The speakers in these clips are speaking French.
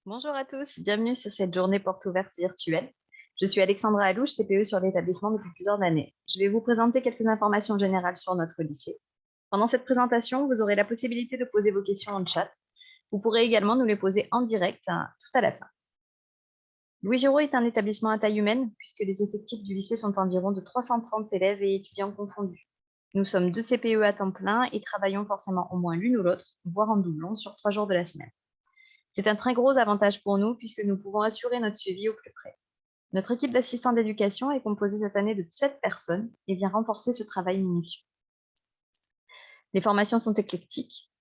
Bonjour à tous, bienvenue sur cette journée porte ouverte virtuelle. Je suis Alexandra Alouche, CPE sur l'établissement depuis plusieurs années. Je vais vous présenter quelques informations générales sur notre lycée. Pendant cette présentation, vous aurez la possibilité de poser vos questions en chat. Vous pourrez également nous les poser en direct tout à la fin. Louis Giraud est un établissement à taille humaine puisque les effectifs du lycée sont environ de 330 élèves et étudiants confondus. Nous sommes deux CPE à temps plein et travaillons forcément au moins l'une ou l'autre, voire en doublon sur 3 jours de la semaine. C'est un très gros avantage pour nous puisque nous pouvons assurer notre suivi au plus près. Notre équipe d'assistants d'éducation est composée cette année de 7 personnes et vient renforcer ce travail minutieux. Les formations sont éclectiques.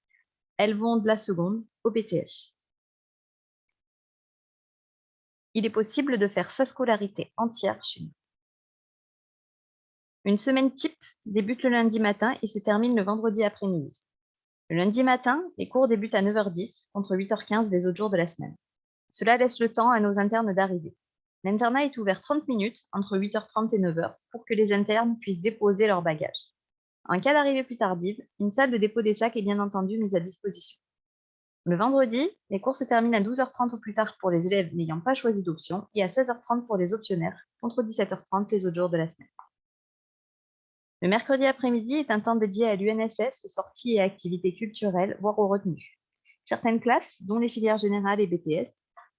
Elles vont de la seconde au BTS. Il est possible de faire sa scolarité entière chez nous. Une semaine type débute le lundi matin et se termine le vendredi après-midi. Le lundi matin, les cours débutent à 9h10 contre 8h15 les autres jours de la semaine. Cela laisse le temps à nos internes d'arriver. L'internat est ouvert 30 minutes entre 8h30 et 9h pour que les internes puissent déposer leurs bagages. En cas d'arrivée plus tardive, une salle de dépôt des sacs est bien entendu mise à disposition. Le vendredi, les cours se terminent à 12h30 au plus tard pour les élèves n'ayant pas choisi d'option et à 16h30 pour les optionnaires, contre 17h30 les autres jours de la semaine. Le mercredi après-midi est un temps dédié à l'UNSS, aux sorties et activités culturelles, voire aux retenues. Certaines classes, dont les filières générales et BTS,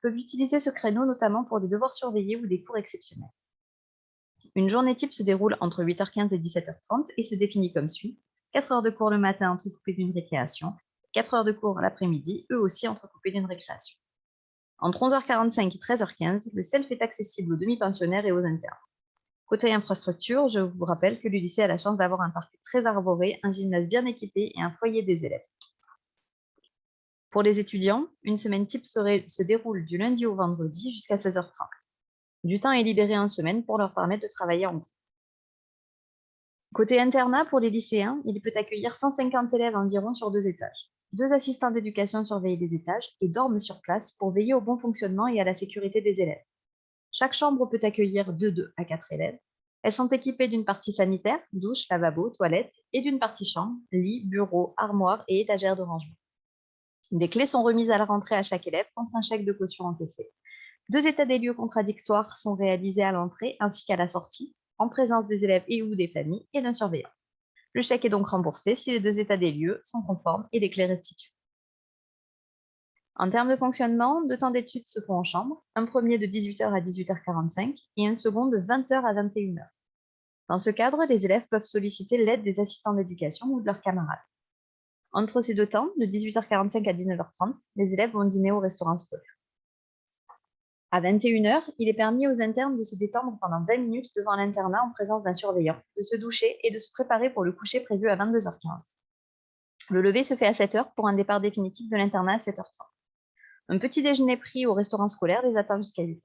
peuvent utiliser ce créneau notamment pour des devoirs surveillés ou des cours exceptionnels. Une journée type se déroule entre 8h15 et 17h30 et se définit comme suit. 4 heures de cours le matin entrecoupées d'une récréation, 4 heures de cours l'après-midi, eux aussi entrecoupées d'une récréation. Entre 11h45 et 13h15, le self est accessible aux demi-pensionnaires et aux internes. Côté infrastructure, je vous rappelle que le lycée a la chance d'avoir un parc très arboré, un gymnase bien équipé et un foyer des élèves. Pour les étudiants, une semaine type se déroule du lundi au vendredi jusqu'à 16h30. Du temps est libéré en semaine pour leur permettre de travailler en groupe. Côté internat, pour les lycéens, il peut accueillir 150 élèves environ sur 2 étages. 2 assistants d'éducation surveillent les étages et dorment sur place pour veiller au bon fonctionnement et à la sécurité des élèves. Chaque chambre peut accueillir de 2 à 4 élèves. Elles sont équipées d'une partie sanitaire, douche, lavabo, toilette, et d'une partie chambre, lit, bureau, armoire et étagère de rangement. Des clés sont remises à la rentrée à chaque élève contre un chèque de caution encaissé. 2 états des lieux contradictoires sont réalisés à l'entrée ainsi qu'à la sortie, en présence des élèves et ou des familles et d'un surveillant. Le chèque est donc remboursé si les 2 états des lieux sont conformes et les clés restituées. En termes de fonctionnement, 2 temps d'études se font en chambre, un premier de 18h à 18h45 et un second de 20h à 21h. Dans ce cadre, les élèves peuvent solliciter l'aide des assistants d'éducation ou de leurs camarades. Entre ces 2 temps, de 18h45 à 19h30, les élèves vont dîner au restaurant scolaire. À 21h, il est permis aux internes de se détendre pendant 20 minutes devant l'internat en présence d'un surveillant, de se doucher et de se préparer pour le coucher prévu à 22h15. Le lever se fait à 7h pour un départ définitif de l'internat à 7h30. Un petit déjeuner pris au restaurant scolaire les attend jusqu'à 8h.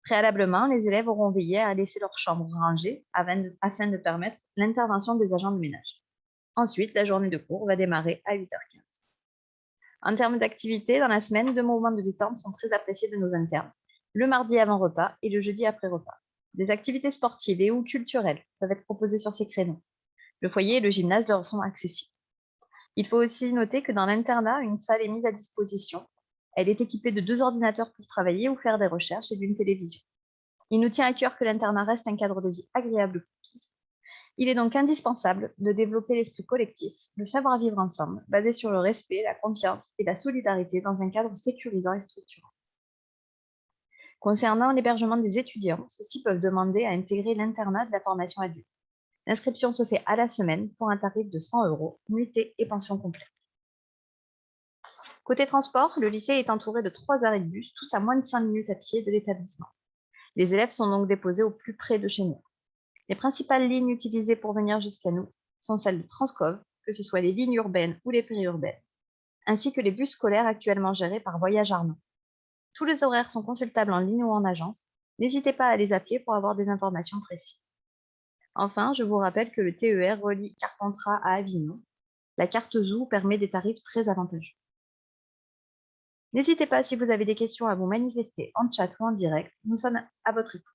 Préalablement, les élèves auront veillé à laisser leur chambre rangée afin de permettre l'intervention des agents de ménage. Ensuite, la journée de cours va démarrer à 8h15. En termes d'activités, dans la semaine, 2 moments de détente sont très appréciés de nos internes. Le mardi avant repas et le jeudi après repas. Des activités sportives et ou culturelles peuvent être proposées sur ces créneaux. Le foyer et le gymnase leur sont accessibles. Il faut aussi noter que dans l'internat, une salle est mise à disposition. Elle est équipée de 2 ordinateurs pour travailler ou faire des recherches et d'une télévision. Il nous tient à cœur que l'internat reste un cadre de vie agréable pour tous. Il est donc indispensable de développer l'esprit collectif, le savoir-vivre ensemble, basé sur le respect, la confiance et la solidarité dans un cadre sécurisant et structurant. Concernant l'hébergement des étudiants, ceux-ci peuvent demander à intégrer l'internat de la formation adulte. L'inscription se fait à la semaine pour un tarif de 100 €, nuitée et pension complète. Côté transport, le lycée est entouré de 3 arrêts de bus, tous à moins de 5 minutes à pied de l'établissement. Les élèves sont donc déposés au plus près de chez nous. Les principales lignes utilisées pour venir jusqu'à nous sont celles de Transcov, que ce soit les lignes urbaines ou les périurbaines, ainsi que les bus scolaires actuellement gérés par Voyage Arnaud. Tous les horaires sont consultables en ligne ou en agence. N'hésitez pas à les appeler pour avoir des informations précises. Enfin, je vous rappelle que le TER relie Carpentras à Avignon. La carte Zoo permet des tarifs très avantageux. N'hésitez pas si vous avez des questions à vous manifester en chat ou en direct, nous sommes à votre écoute.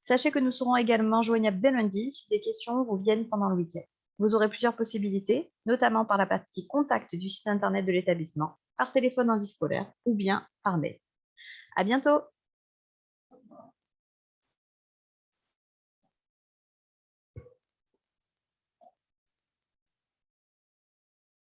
Sachez que nous serons également joignables dès lundi si des questions vous viennent pendant le week-end. Vous aurez plusieurs possibilités, notamment par la partie contact du site internet de l'établissement, par téléphone en vie scolaire ou bien par mail. À bientôt!